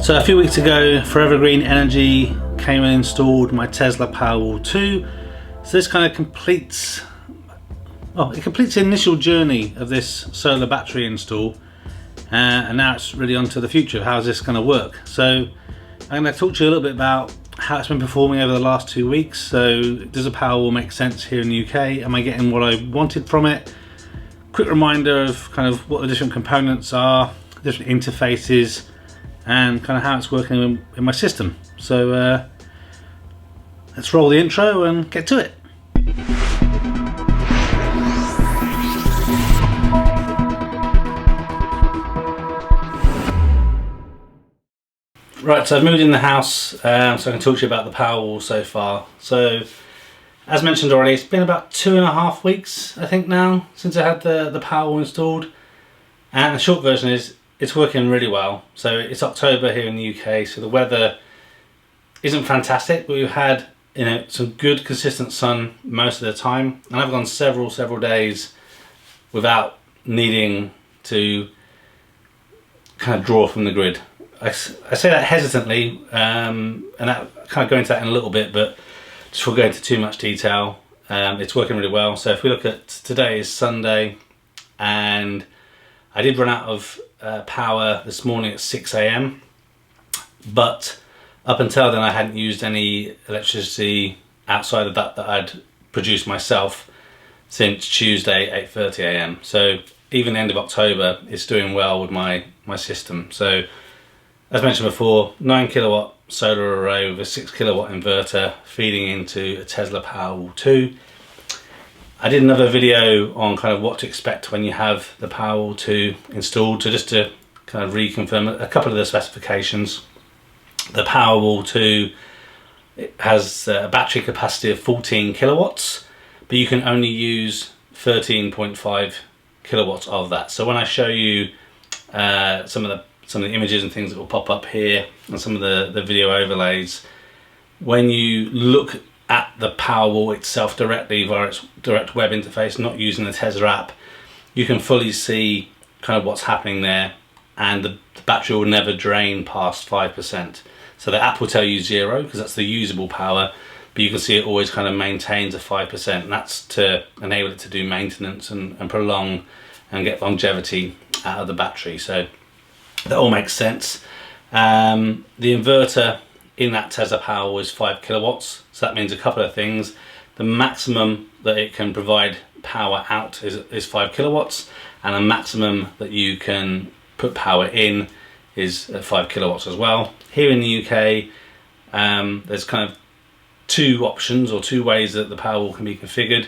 So a few weeks ago, Forever Green Energy came and installed my Tesla Powerwall 2. So this kind of completes the initial journey of this solar battery install, and now it's really on to the future. How's this going to work? So I'm going to talk to you a little bit about how it's been performing over the last 2 weeks. So does a Powerwall make sense here in the UK? Am I getting what I wanted from it? Quick reminder of kind of what the different components are, different interfaces, and kind of how it's working in my system. So let's roll the intro and get to it. Right, so I've moved in the house, so I can talk to you about the Powerwall so far. So, as mentioned already, it's been about 2.5 weeks, I think now, since I had the Powerwall installed. And the short version is, it's working really well. So it's October here in the UK, so the weather isn't fantastic, but we've had some good consistent sun most of the time. And I've gone several days without needing to kind of draw from the grid. I say that hesitantly, and that kind of go into that in a little bit, but just before going into too much detail, it's working really well. So if we look at today is Sunday, and I did run out of power this morning at 6 AM, but up until then I hadn't used any electricity outside of that I'd produced myself since Tuesday 8:30 AM. So even the end of October, it's doing well with my system. So as mentioned before, 9 kilowatt solar array with a 6 kilowatt inverter feeding into a Tesla Powerwall 2. I did another video on kind of what to expect when you have the Powerwall 2 installed, so just to kind of reconfirm a couple of the specifications. The Powerwall 2, it has a battery capacity of 14 kilowatts, but you can only use 13.5 kilowatts of that. So when I show you some of the images and things that will pop up here and some of the video overlays, when you look at the Powerwall itself directly via its direct web interface, not using the Tesla app, you can fully see kind of what's happening there, and the battery will never drain past 5%. So the app will tell you 0 because that's the usable power, but you can see it always kind of maintains a 5%, and that's to enable it to do maintenance and prolong and get longevity out of the battery. So that all makes sense. The inverter in that Tesla Powerwall is 5 kilowatts, so that means a couple of things. The maximum that it can provide power out is 5 kilowatts, and the maximum that you can put power in is 5 kilowatts as well. Here in the UK, there's kind of two options or two ways that the Powerwall can be configured.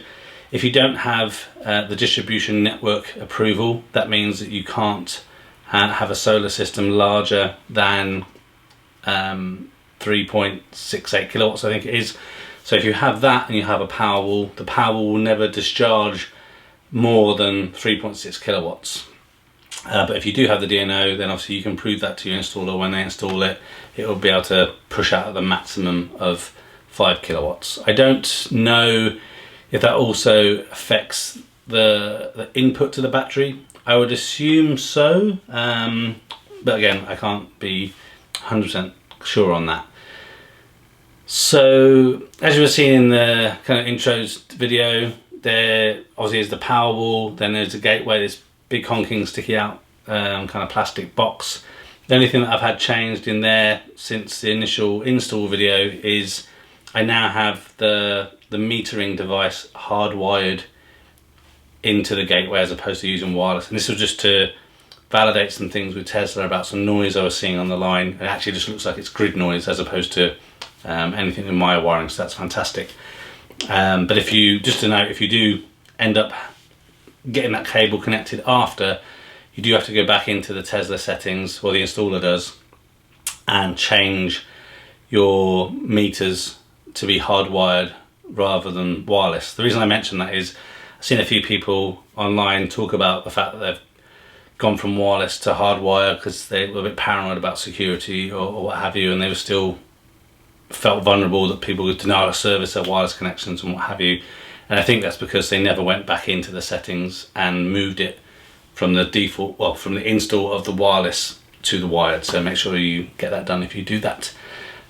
If you don't have the distribution network approval, that means that you can't have a solar system larger than 3.68 kilowatts, I think it is. So if you have that and you have a Powerwall, the Powerwall will never discharge more than 3.6 kilowatts. But if you do have the DNO, then obviously you can prove that to your installer. When they install it, it will be able to push out the maximum of 5 kilowatts. I don't know if that also affects the input to the battery. I would assume so, but again, I can't be 100% sure on that. So as you were seeing in the kind of intros video, there obviously is the Powerwall, then there's a gateway, this big honking sticky out kind of plastic box. The only thing that I've had changed in there since the initial install video is I now have the metering device hardwired into the gateway as opposed to using wireless, and this was just to validate some things with Tesla about some noise I was seeing on the line. It actually just looks like it's grid noise as opposed to anything in my wiring, so that's fantastic. But if you, just to note, if you do end up getting that cable connected after, you do have to go back into the Tesla settings, or the installer does, and change your meters to be hardwired rather than wireless. The reason I mention that is I've seen a few people online talk about the fact that they've gone from wireless to hardwire because they were a bit paranoid about security or what have you, and they were still felt vulnerable that people would deny a service their wireless connections and what have you. And I think that's because they never went back into the settings and moved it from the default, well, from the install of the wireless to the wired. So make sure you get that done if you do that.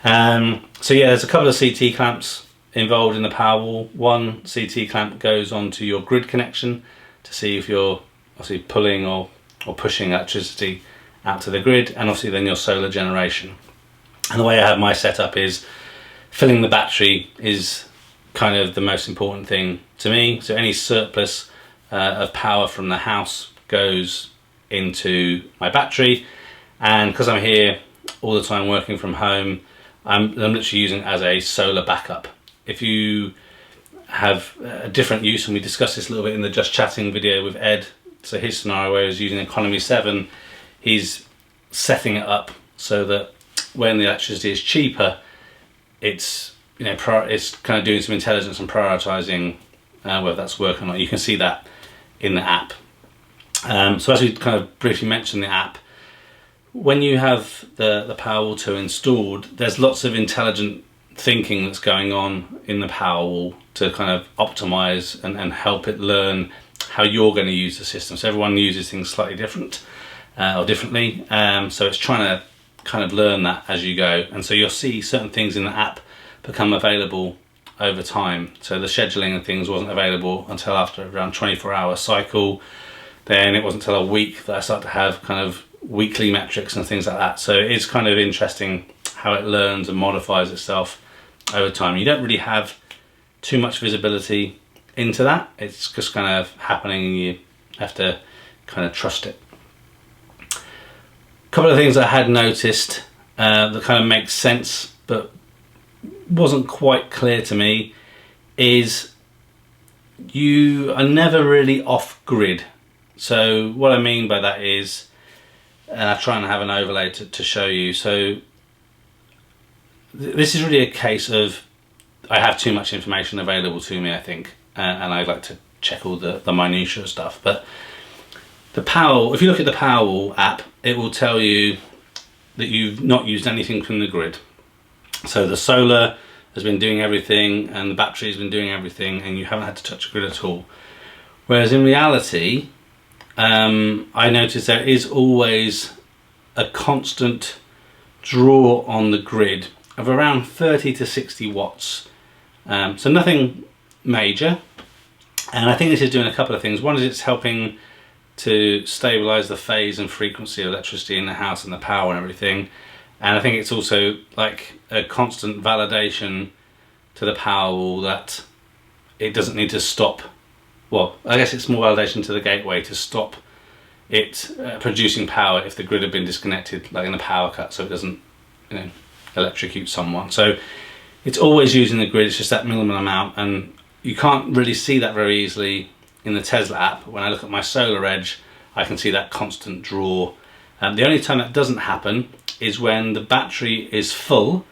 So yeah, there's a couple of CT clamps involved in the Powerwall. One CT clamp goes onto your grid connection to see if you're obviously pulling or pushing electricity out to the grid, and obviously then your solar generation. And the way I have my setup is filling the battery is kind of the most important thing to me. So any surplus of power from the house goes into my battery, and because I'm here all the time working from home, I'm literally using it as a solar backup. If you have a different use, and we discussed this a little bit in the Just Chatting video with Ed, so his scenario where he's using economy 7, he's setting it up so that when the electricity is cheaper, it's, you know, it's kind of doing some intelligence and prioritizing whether that's working or not. You can see that in the app. So as we kind of briefly mentioned the app, when you have the Powerwall 2 installed, there's lots of intelligent thinking that's going on in the Powerwall to kind of optimize and help it learn how you're going to use the system. So everyone uses things slightly different or differently. So it's trying to kind of learn that as you go. And so you'll see certain things in the app become available over time. So the scheduling and things wasn't available until after around 24-hour cycle. Then it wasn't until a week that I started to have kind of weekly metrics and things like that. So it's kind of interesting how it learns and modifies itself over time. You don't really have too much visibility into that. It's just kind of happening and you have to kind of trust it. A couple of things I had noticed that kind of makes sense but wasn't quite clear to me is you are never really off grid. So what I mean by that is, and I try and have an overlay to show you. So this is really a case of I have too much information available to me, I think, and I like to check all the minutiae stuff. But the Powerwall, if you look at the Powerwall app, it will tell you that you've not used anything from the grid. So the solar has been doing everything and the battery has been doing everything, and you haven't had to touch the grid at all. Whereas in reality, I noticed there is always a constant draw on the grid of around 30 to 60 watts. So nothing major. And I think this is doing a couple of things. One is it's helping to stabilize the phase and frequency of electricity in the house and the power and everything. And I think it's also like a constant validation to the Powerwall that it doesn't need to stop. Well, I guess it's more validation to the gateway to stop it producing power if the grid had been disconnected, like in a power cut, so it doesn't, you know, electrocute someone. So it's always using the grid. It's just that minimum amount, and you can't really see that very easily in the Tesla app. When I look at my Solar Edge, I can see that constant draw. The only time that doesn't happen is when the battery is full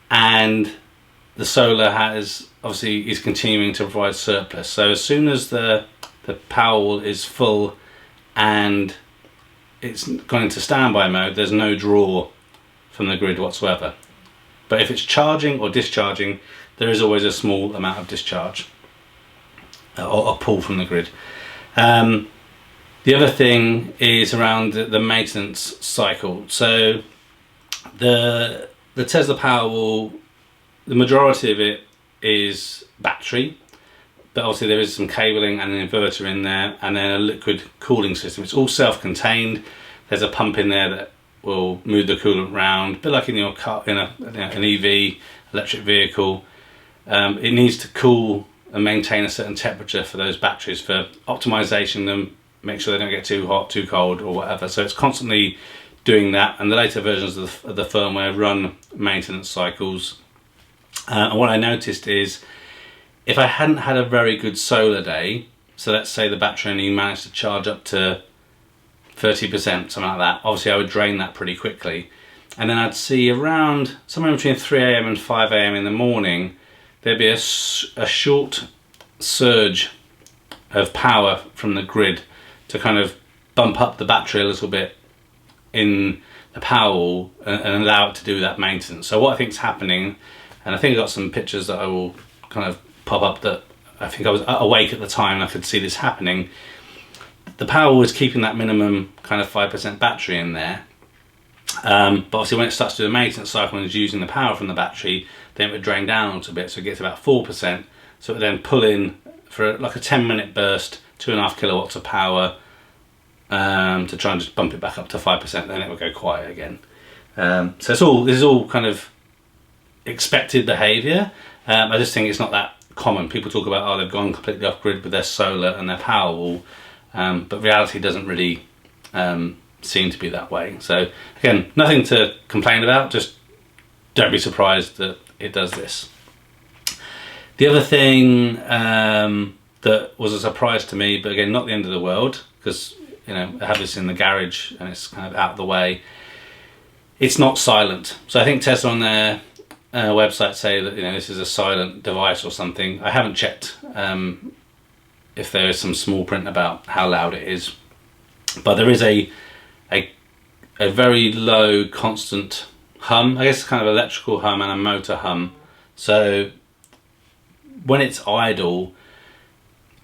and the solar obviously is continuing to provide surplus. So as soon as the Powerwall is full and it's gone into standby mode, there's no draw from the grid whatsoever. But if it's charging or discharging, there is always a small amount of discharge or pull from the grid. The other thing is around the maintenance cycle. So the Tesla Powerwall, the majority of it is battery, but obviously there is some cabling and an inverter in there, and then a liquid cooling system. It's all self-contained. There's a pump in there that will move the coolant around, a bit like in your car, in an EV, electric vehicle. It needs to cool and maintain a certain temperature for those batteries for optimization them, make sure they don't get too hot, too cold or whatever. So it's constantly doing that, and the later versions of the firmware run maintenance cycles. And what I noticed is if I hadn't had a very good solar day, so let's say the battery only managed to charge up to 30%, something like that, obviously I would drain that pretty quickly. And then I'd see around somewhere between 3 AM and 5 AM in the morning, there'd be a short surge of power from the grid to kind of bump up the battery a little bit in the Powerwall and allow it to do that maintenance. So what I think is happening, and I think I got some pictures that I will kind of pop up that I think I was awake at the time and I could see this happening. The Powerwall is keeping that minimum kind of 5% battery in there, But obviously when it starts to do the maintenance cycle and is using the power from the battery, then it would drain down a little bit, so it gets about 4%. So it would then pull in for like a 10-minute burst, 2.5 kilowatts of power, to try and just bump it back up to 5%, then it will go quiet again. So this is all kind of expected behaviour. I just think it's not that common. People talk about, oh, they've gone completely off grid with their solar and their Powerwall, but reality doesn't really seem to be that way. So again, nothing to complain about, just don't be surprised that it does this. The other thing that was a surprise to me, but again, not the end of the world, because I have this in the garage and it's kind of out of the way. It's not silent. So I think Tesla on their website say that this is a silent device or something. I haven't checked if there is some small print about how loud it is, but there is a very low constant hum. I guess kind of electrical hum and a motor hum. So when it's idle,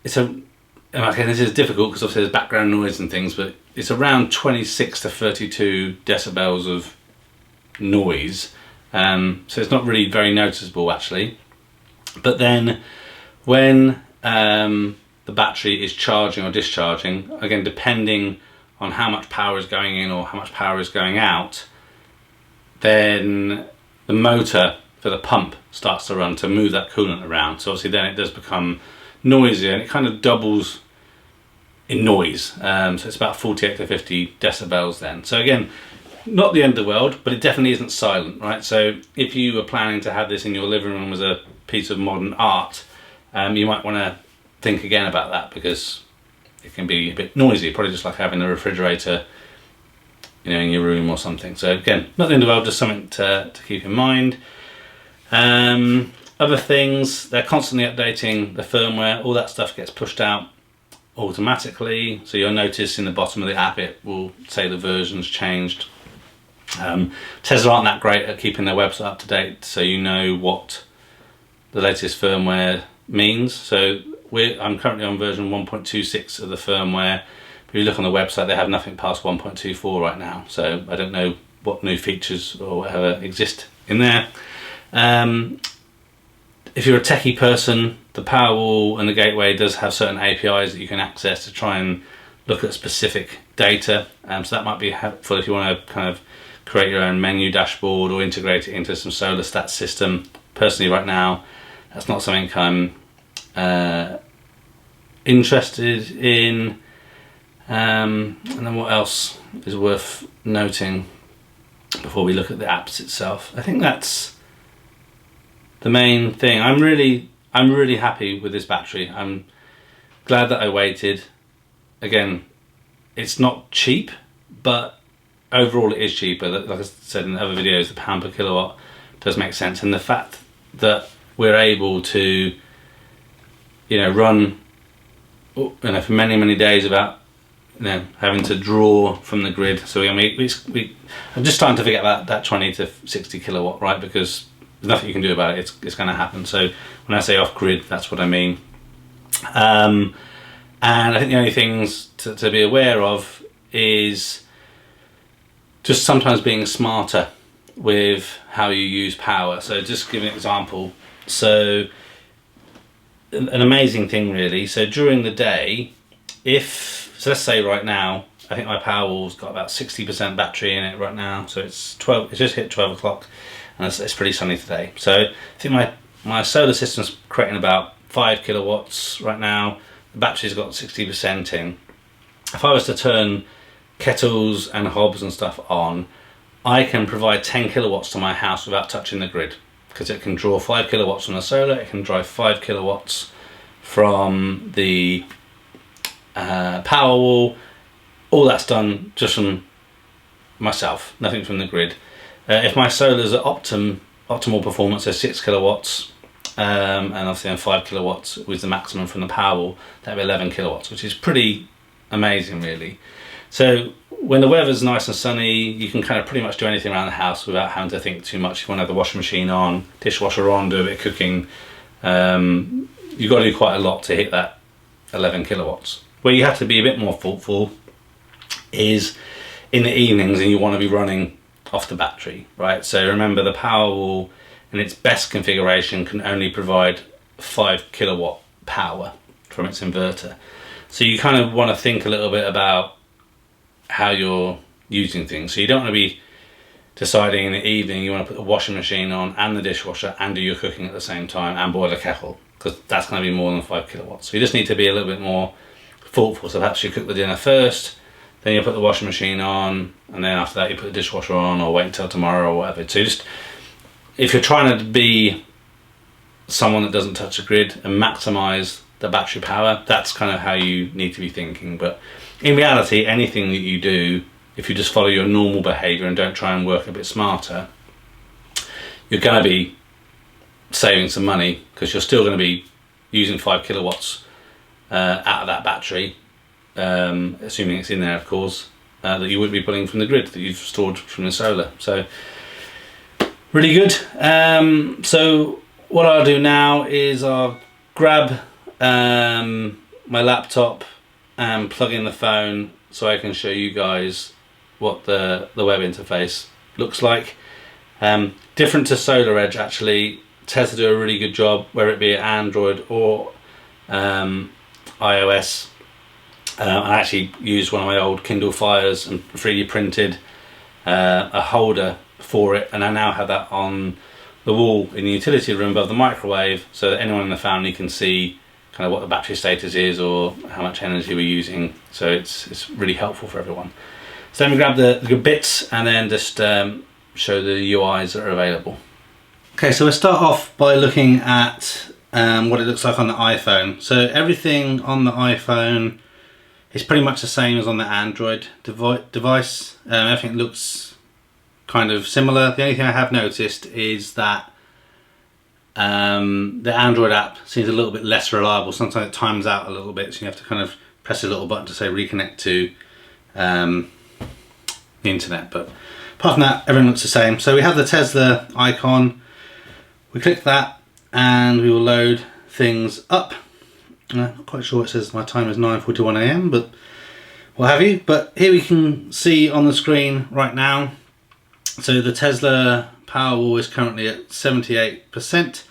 okay, this is difficult because obviously there's background noise and things, but it's around 26 to 32 decibels of noise. So it's not really very noticeable actually. But then when the battery is charging or discharging, again, depending on how much power is going in or how much power is going out, then the motor for the pump starts to run to move that coolant around. So obviously then it does become noisier and it kind of doubles in noise. So it's about 48 to 50 decibels then. So again, not the end of the world, but it definitely isn't silent, right? So if you were planning to have this in your living room as a piece of modern art, you might want to think again about that, because it can be a bit noisy, probably just like having a refrigerator in your room or something. So again, not the end of the world, just something to keep in mind. Other things, they're constantly updating the firmware. All that stuff gets pushed out automatically, so you'll notice in the bottom of the app it will say the version's changed. Tesla aren't that great at keeping their website up to date, so you know what the latest firmware means. So I'm currently on version 1.26 of the firmware. If you look on the website, they have nothing past 1.24 right now, so I don't know what new features or whatever exist in there. If you're a techie person, the Powerwall and the Gateway does have certain APIs that you can access to try and look at specific data. So that might be helpful if you want to kind of create your own menu dashboard or integrate it into some solar stats system. Personally, right now, that's not something I'm interested in. And then what else is worth noting before we look at the apps itself? I think that's the main thing. I'm really happy with this battery. I'm glad that I waited. Again, it's not cheap, but overall it is cheaper. Like I said in other videos, the pound per kilowatt does make sense, and the fact that we're able to run for many days without having to draw from the grid. So I'm just starting to forget about that 20 to 60 kilowatt, right? Because there's nothing you can do about it. It's going to happen. So when I say off grid, that's what I mean. And I think the only things to be aware of is just sometimes being smarter with how you use power. So just give an example. So an amazing thing really. So during the day, so let's say right now, I think my Powerwall's got about 60% battery in it right now. So it's just hit 12 o'clock and it's pretty sunny today. So I think my solar system's creating about 5 kilowatts right now. The battery's got 60% in. If I was to turn kettles and hobs and stuff on, I can provide 10 kilowatts to my house without touching the grid, because it can draw 5 kilowatts from the solar, it can drive 5 kilowatts from the Powerwall. All that's done just from myself, nothing from the grid. If my solar's at optimal performance, so 6 kilowatts, and obviously then 5 kilowatts was the maximum from the Powerwall, that'd be 11 kilowatts, which is pretty amazing really. So when the weather's nice and sunny, you can kind of pretty much do anything around the house without having to think too much. If you want to have the washing machine on, dishwasher on, do a bit of cooking, you've got to do quite a lot to hit that 11 kilowatts. Where you have to be a bit more thoughtful is in the evenings, and you want to be running off the battery, right? So remember, the Powerwall in its best configuration can only provide 5 kilowatt power from its inverter. So you kind of want to think a little bit about how you're using things. So you don't want to be deciding in the evening you want to put the washing machine on and the dishwasher and do your cooking at the same time and boil a kettle, because that's going to be more than 5 kilowatts. So you just need to be a little bit more thoughtful. So perhaps you cook the dinner first, then you put the washing machine on, and then after that you put the dishwasher on, or wait until tomorrow or whatever. So just, if you're trying to be someone that doesn't touch the grid and maximize the battery power, that's kind of how you need to be thinking. But in reality, anything that you do, if you just follow your normal behavior and don't try and work a bit smarter, you're going to be saving some money, because you're still going to be using 5 kilowatts out of that battery, assuming it's in there, of course, that you wouldn't be pulling from the grid that you've stored from the solar. So really good. So what I'll do now is I'll grab my laptop and plug in the phone so I can show you guys what the web interface looks like. Different to SolarEdge, actually, Tesla do a really good job, whether it be Android or iOS. I actually used one of my old Kindle Fires and 3D printed a holder for it, and I now have that on the wall in the utility room above the microwave, so that anyone in the family can see kind of what the battery status is or how much energy we're using. So it's really helpful for everyone. So let me grab the good bits and then just show the UIs that are available. Okay, so we'll start off by looking at what it looks like on the iPhone. So everything on the iPhone is pretty much the same as on the Android device. Everything looks kind of similar. The only thing I have noticed is that the Android app seems a little bit less reliable. Sometimes it times out a little bit, so you have to kind of press a little button to say reconnect to the internet. But apart from that, everything looks the same. So we have the Tesla icon. We click that and we will load things up. I'm not quite sure, it says my time is 9:41 AM, but what have you. But here we can see on the screen right now, so the Tesla Powerwall is currently at 78%,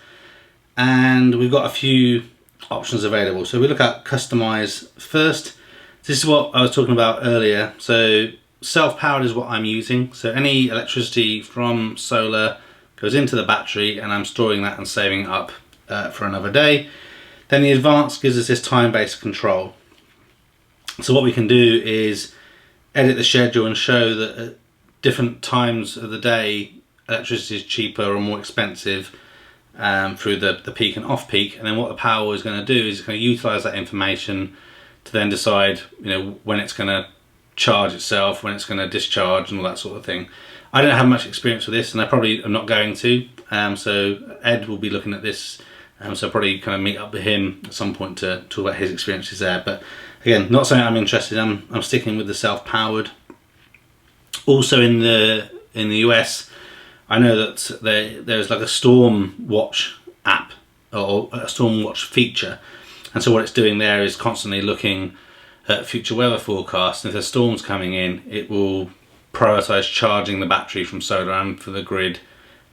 and we've got a few options available. So we look at customize first. This is what I was talking about earlier. So self-powered is what I'm using. So any electricity from solar goes into the battery, and I'm storing that and saving it up for another day. Then the advanced gives us this time-based control. So what we can do is edit the schedule and show that at different times of the day electricity is cheaper or more expensive through the peak and off peak. And then what the Powerwall is going to do is it's going to utilize that information to then decide, you know, when it's going to charge itself, when it's going to discharge, and all that sort of thing. I don't have much experience with this, and I probably am not going to. So Ed will be looking at this, so I'll probably kind of meet up with him at some point to talk about his experiences there. But again, not something I'm interested in. I'm sticking with the self-powered. Also in the US, I know that there's like a storm watch app or a storm watch feature, and so what it's doing there is constantly looking at future weather forecasts, and if there's storms coming in, it will prioritize charging the battery from solar and for the grid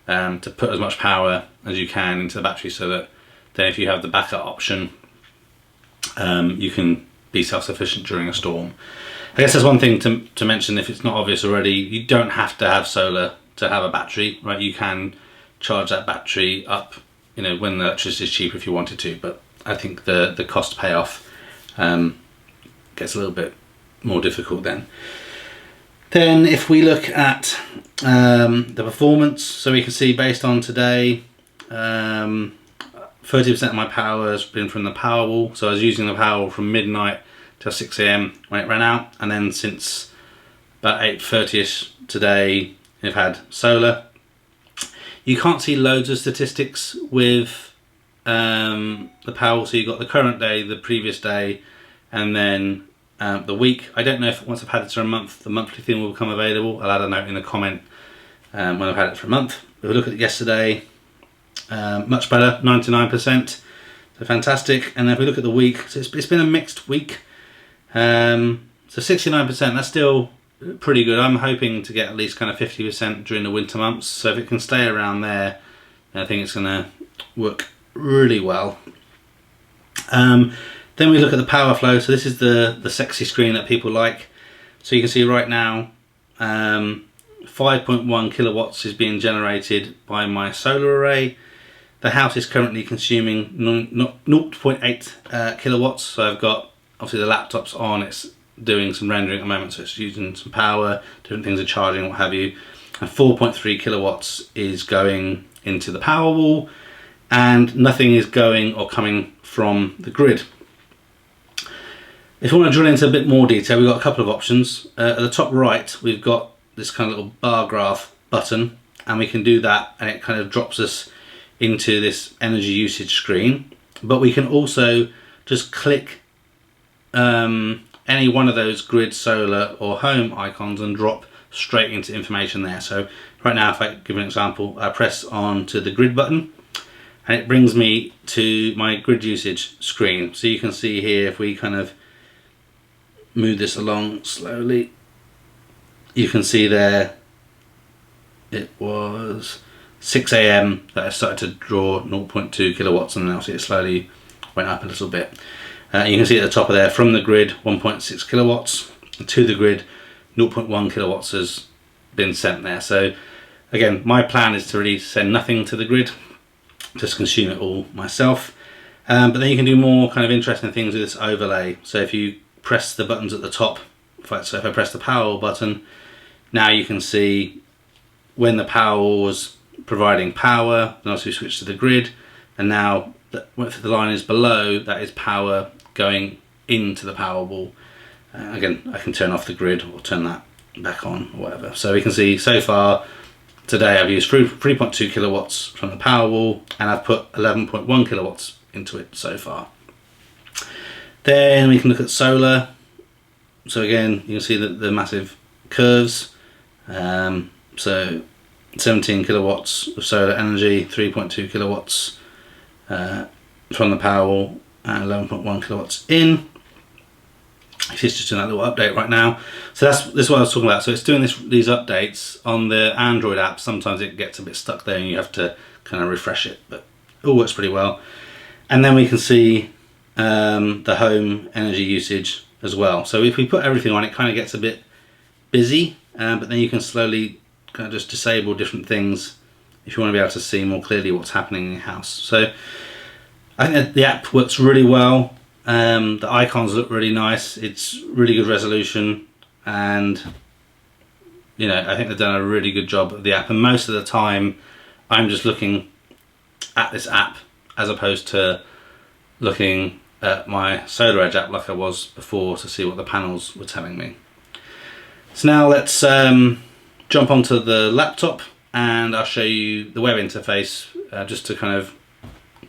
to put as much power as you can into the battery, so that then if you have the backup option, you can be self-sufficient during a storm. I guess there's one thing to mention, if it's not obvious already, you don't have to have solar to have a battery, right? You can charge that battery up, you know, when the electricity is cheap if you wanted to, but I think the cost payoff gets a little bit more difficult then. Then if we look at the performance, so we can see based on today, 30% of my power has been from the Powerwall. So I was using the Powerwall from midnight till 6 AM when it ran out, and then since about 8:30ish today, I've had solar. You can't see loads of statistics with the Powerwall, so you've got the current day, the previous day, and then the week. I don't know if once I've had it for a month, the monthly thing will become available. I'll add a note in the comment when I've had it for a month. If we look at yesterday, much better, 99%, so fantastic. And then if we look at the week, so it's been a mixed week. So 69%, that's still pretty good. I'm hoping to get at least kind of 50% during the winter months, so if it can stay around there, I think it's going to work really well. Then we look at the power flow. So this is the sexy screen that people like. So you can see right now 5.1 kilowatts is being generated by my solar array. The house is currently consuming 0.8 kilowatts. So I've got, obviously the laptop's on, it's doing some rendering at the moment, so it's using some power, different things are charging, what have you. And 4.3 kilowatts is going into the Powerwall, and nothing is going or coming from the grid. If you want to drill into a bit more detail, we've got a couple of options. At the top right, we've got this kind of little bar graph button, and we can do that, and it kind of drops us into this energy usage screen. But we can also just click any one of those grid, solar or home icons and drop straight into information there. So right now, if I give an example, I press on to the grid button and it brings me to my grid usage screen. So you can see here, if we kind of move this along slowly, you can see there it was 6 AM that I started to draw 0.2 kilowatts, and then obviously it slowly went up a little bit. You can see at the top of there, from the grid 1.6 kilowatts, to the grid 0.1 kilowatts has been sent there. So again, my plan is to really send nothing to the grid, just consume it all myself. But then you can do more kind of interesting things with this overlay. So if you press the buttons at the top, so if I press the Powerwall button, now you can see when the Powerwall was providing power, then also we switch to the grid, and now if the line is below, that is power going into the Powerwall. Again, I can turn off the grid or turn that back on or whatever. So we can see so far today I've used 3.2 kilowatts from the Powerwall, and I've put 11.1 kilowatts into it so far. Then we can look at solar. So again, you can see the massive curves. So 17 kilowatts of solar energy, 3.2 kilowatts from the Powerwall, and 11.1 kilowatts in. It's just doing that little update right now. So this is what I was talking about. So it's doing these updates on the Android app. Sometimes it gets a bit stuck there and you have to kind of refresh it, but it all works pretty well. And then we can see the home energy usage as well. So if we put everything on, it kind of gets a bit busy, but then you can slowly kind of just disable different things if you want to be able to see more clearly what's happening in your house. So I think that the app works really well. The icons look really nice. It's really good resolution, and you know, I think they've done a really good job of the app. And most of the time I'm just looking at this app as opposed to looking at my SolarEdge app like I was before to see what the panels were telling me. So now let's jump onto the laptop and I'll show you the web interface just to kind of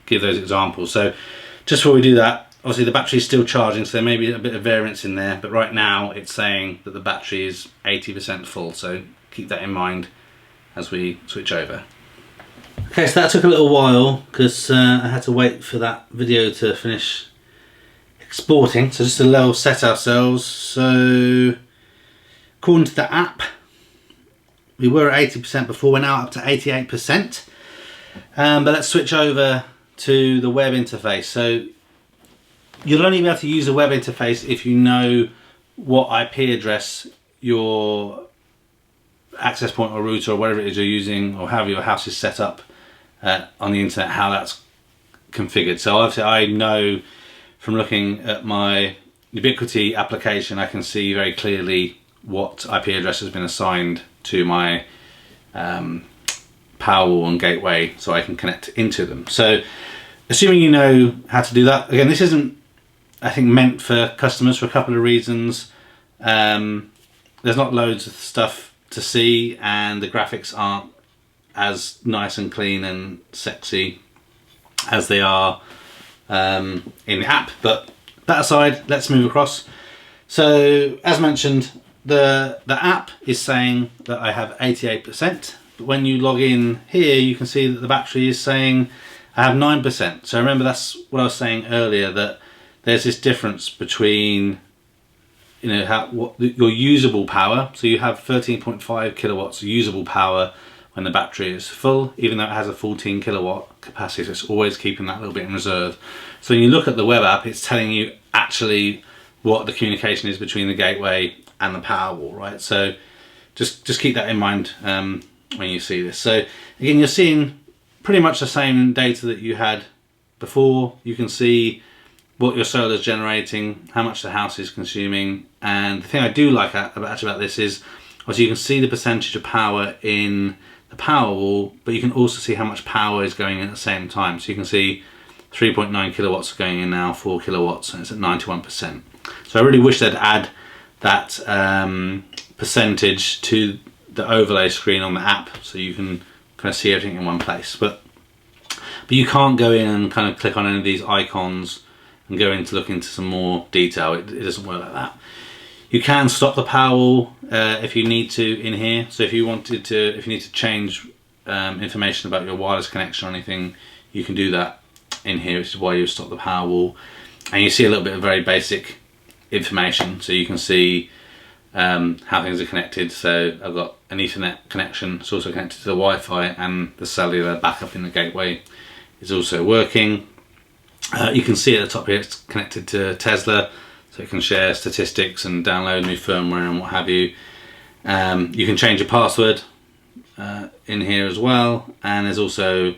give those examples. So just before we do that, obviously the battery is still charging, so there may be a bit of variance in there, but right now it's saying that the battery is 80% full, so keep that in mind as we switch over. Okay, so that took a little while because I had to wait for that video to finish exporting. So just to level set ourselves, so according to the app, we were at 80% before, we're now up to 88%. But let's switch over to the web interface. So you'll only be able to use the web interface if you know what IP address your access point or router or whatever it is you're using, or how your house is set up on the internet, how that's configured. So obviously I know from looking at my Ubiquiti application, I can see very clearly what IP address has been assigned to my Powerwall and gateway, so I can connect into them. So assuming you know how to do that, again, this isn't, I think, meant for customers for a couple of reasons. There's not loads of stuff to see, and the graphics aren't as nice and clean and sexy as they are in the app. But that aside, let's move across. So as mentioned, the app is saying that I have 88%, but when you log in here, you can see that the battery is saying I have 9%. So remember, that's what I was saying earlier, that there's this difference between, your usable power. So you have 13.5 kilowatts usable power when the battery is full, even though it has a 14 kilowatt capacity, so it's always keeping that little bit in reserve. So when you look at the web app, it's telling you actually what the communication is between the gateway and the Powerwall, right? So just keep that in mind when you see this. So again, you're seeing pretty much the same data that you had before. You can see what your solar is generating, how much the house is consuming, and the thing I do like about this is, obviously you can see the percentage of power in the Powerwall, but you can also see how much power is going in at the same time. So you can see 3.9 kilowatts are going in now, 4 kilowatts, and it's at 91%. So I really wish they'd add that percentage to the overlay screen on the app, so you can kind of see everything in one place. But you can't go in and kind of click on any of these icons and go in to look into some more detail. It doesn't work like that. You can stop the Powerwall if you need to in here. So if you need to change information about your wireless connection or anything, you can do that in here, which is why you stop the Powerwall. And you see a little bit of very basic information, so you can see how things are connected. So I've got an Ethernet connection, it's also connected to the Wi-Fi, and the cellular backup in the gateway is also working. You can see at the top here it's connected to Tesla, so it can share statistics and download new firmware and what have you. You can change your password in here as well, and there's also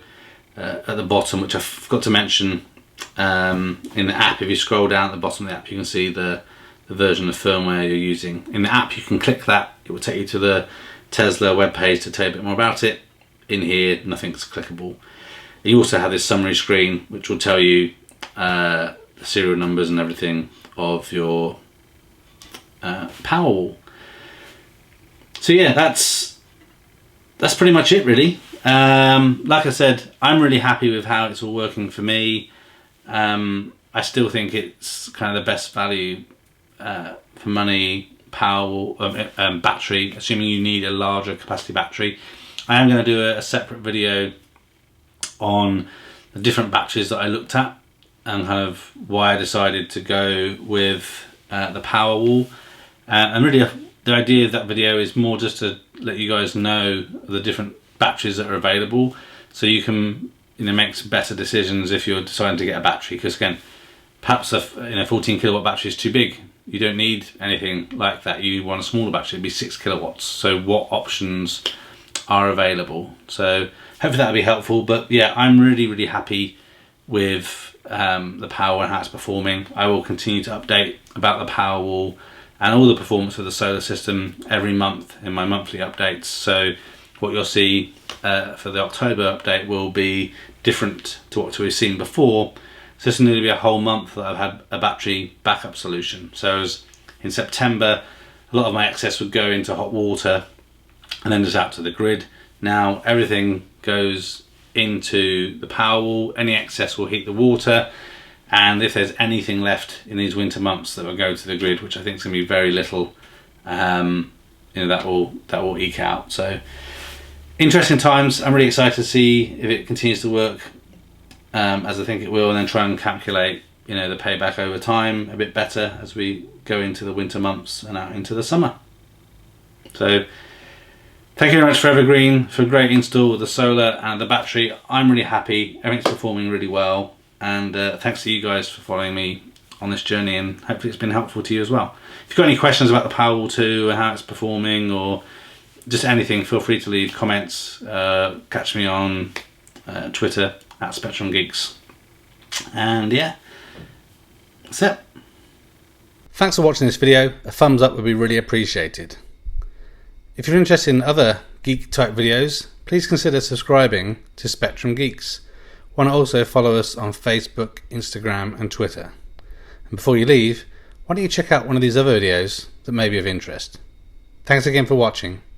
at the bottom, which I forgot to mention, in the app, if you scroll down at the bottom of the app, you can see the version of firmware you're using. In the app, you can click that, it will take you to the Tesla webpage to tell you a bit more about it. In here, nothing's clickable. You also have this summary screen, which will tell you the serial numbers and everything of your Powerwall. So yeah, that's pretty much it really. Like I said, I'm really happy with how it's all working for me. I still think it's kind of the best value for money Powerwall battery, assuming you need a larger capacity battery. I am going to do a separate video on the different batteries that I looked at and kind of why I decided to go with the Powerwall. And really the idea of that video is more just to let you guys know the different batteries that are available, so you can make some better decisions if you're deciding to get a battery. Because again, perhaps a 14 kilowatt battery is too big. You don't need anything like that. You want a smaller battery, it'd be 6 kilowatts. So what options are available? So hopefully that'll be helpful. But yeah, I'm really happy with the Powerwall and how it's performing. I will continue to update about the Powerwall and all the performance of the solar system every month in my monthly updates. So what you'll see for the October update will be different to what we've seen before. So this is going to be a whole month that I've had a battery backup solution. So as in September, a lot of my excess would go into hot water and then just out to the grid. Now everything goes into the Powerwall. Any excess will heat the water, and if there's anything left in these winter months that will go to the grid, which I think is going to be very little, that will eke out. So interesting times. I'm really excited to see if it continues to work as I think it will, and then try and calculate the payback over time a bit better as we go into the winter months and out into the summer. So thank you very much for Evergreen for a great install with the solar and the battery. I'm really happy, everything's performing really well, and thanks to you guys for following me on this journey, and hopefully it's been helpful to you as well. If you've got any questions about the Powerwall 2 and how it's performing, or just anything, feel free to leave comments. Catch me on Twitter at Spectrum Geeks. And yeah, that's it. Thanks for watching this video. A thumbs up would be really appreciated. If you're interested in other geek type videos, please consider subscribing to Spectrum Geeks. Why not also follow us on Facebook, Instagram and Twitter. And before you leave, why don't you check out one of these other videos that may be of interest. Thanks again for watching.